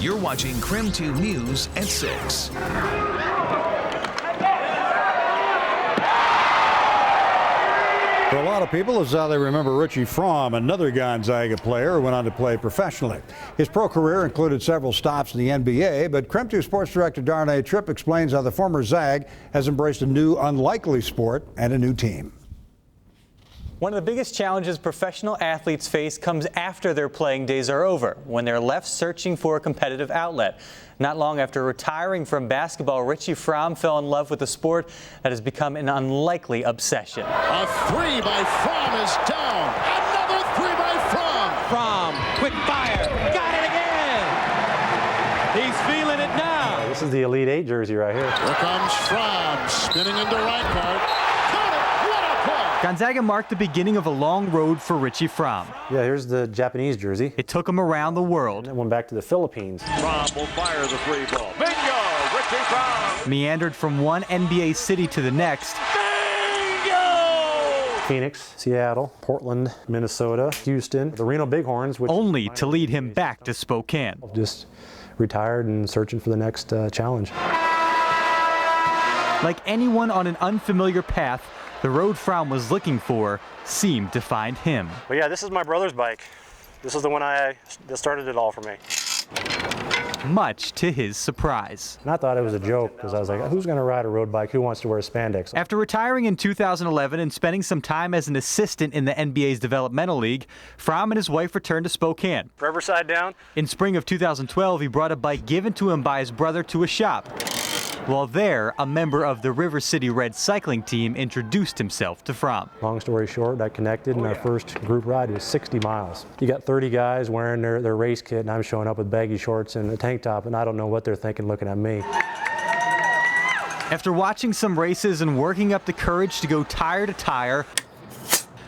You're watching KREM 2 News at 6. For a lot of people, it's how they remember Richie Frahm, another Gonzaga player who went on to play professionally. His pro career included several stops in the NBA, but KREM 2 sports director Darnay Tripp explains how the former Zag has embraced a new, unlikely sport and a new team. One of the biggest challenges professional athletes face comes after their playing days are over, when they're left searching for a competitive outlet. Not long after retiring from basketball, Richie Frahm fell in love with a sport that has become an unlikely obsession. A three by Frahm is down. Another three by Frahm. Frahm, quick fire, got it again. He's feeling it now. This is the Elite 8 jersey right here. Here comes Frahm, spinning into right part. Gonzaga marked the beginning of a long road for Richie Frahm. Yeah, here's the Japanese jersey. It took him around the world. And went back to the Philippines. Frahm will fire the three ball. Bingo! Richie Frahm! Meandered from one NBA city to the next. Bingo! Phoenix, Seattle, Portland, Minnesota, Houston, the Reno Bighorns. Which only to lead him back to Spokane. Just retired and searching for the next challenge. Like anyone on an unfamiliar path, the road Frahm was looking for seemed to find him. But yeah, this is my brother's bike. This is the one that started it all for me. Much to his surprise. And I thought it was a joke because I was like, who's going to ride a road bike? Who wants to wear spandex? After retiring in 2011 and spending some time as an assistant in the NBA's developmental league, Frahm and his wife returned to Spokane. Riverside down. In spring of 2012, he brought a bike given to him by his brother to a shop. While there, a member of the River City Red cycling team introduced himself to Frahm. Long story short, I connected, and our first group ride was 60 miles. You got 30 guys wearing their race kit, and I'm showing up with baggy shorts and a tank top, and I don't know what they're thinking looking at me. After watching some races and working up the courage to go tire to tire,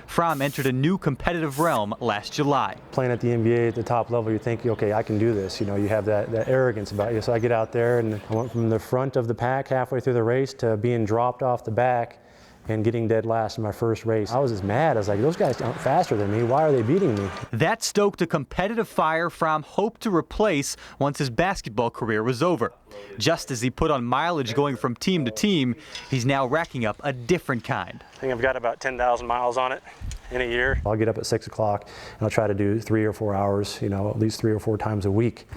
Frahm entered a new competitive realm last July. Playing at the NBA at the top level, you think, okay, I can do this. You know, you have that arrogance about you. So I get out there and I went from the front of the pack halfway through the race to being dropped off the back and getting dead last in my first race. I was as mad. I was like, those guys aren't faster than me. Why are they beating me? That stoked a competitive fire Frahm hoped to replace once his basketball career was over. Just as he put on mileage going from team to team, he's now racking up a different kind. I think I've got about 10,000 miles on it in a year. I'll get up at 6 o'clock and I'll try to do 3 or 4 hours, you know, at least 3 or 4 times a week.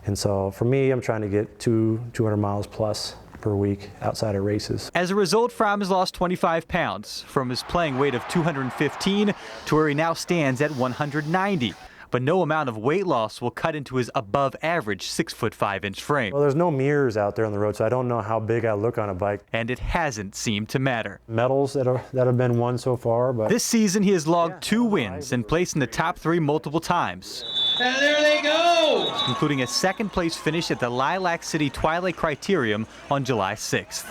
And so for me, I'm trying to get 200 miles plus per week outside of races. As a result, Frahm has lost 25 pounds from his playing weight of 215 to where he now stands at 190. But no amount of weight loss will cut into his above average 6'5" frame. Well, there's no mirrors out there on the road, so I don't know how big I look on a bike. And it hasn't seemed to matter. Medals that have been won so far, but this season he has logged 2 wins and placed in the top 3 multiple times. And there they go! Including a second place finish at the Lilac City Twilight Criterium on July 6th.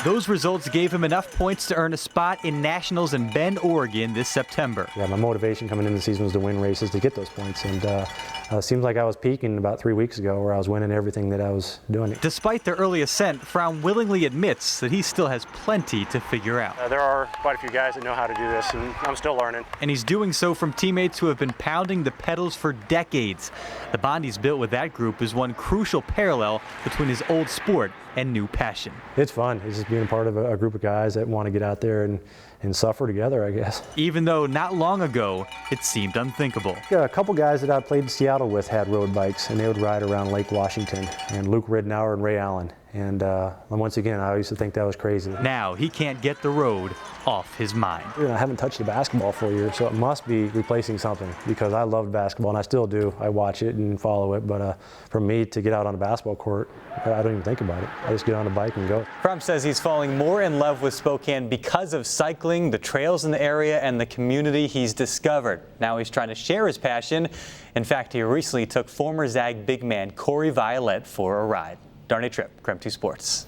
Those results gave him enough points to earn a spot in Nationals in Bend, Oregon this September. Yeah, my motivation coming into the season was to win races to get those points, and it seems like I was peaking about 3 weeks ago where I was winning everything that I was doing. Despite their early ascent, Frahm willingly admits that he still has plenty to figure out. There are quite a few guys that know how to do this, and I'm still learning. And he's doing so from teammates who have been pounding the pedals for decades. The bond he's built with that group is one crucial parallel between his old sport and new passion. It's fun. It's just being part of a group of guys that want to get out there and suffer together, I guess. Even though not long ago, it seemed unthinkable. Yeah, a couple guys that I played in Seattle with had road bikes, and they would ride around Lake Washington, and Luke Ridnour and Ray Allen. And once again, I used to think that was crazy. Now he can't get the road off his mind. I haven't touched a basketball for a year, so it must be replacing something, because I loved basketball, and I still do. I watch it and follow it, but for me to get out on a basketball court, I don't even think about it. I just get on a bike and go. Frahm says he's falling more in love with Spokane because of cycling, the trails in the area, and the community he's discovered. Now he's trying to share his passion. In fact, he recently took former Zag big man Corey Violette for a ride. Darnay, Tripp, KREM 2 Sports.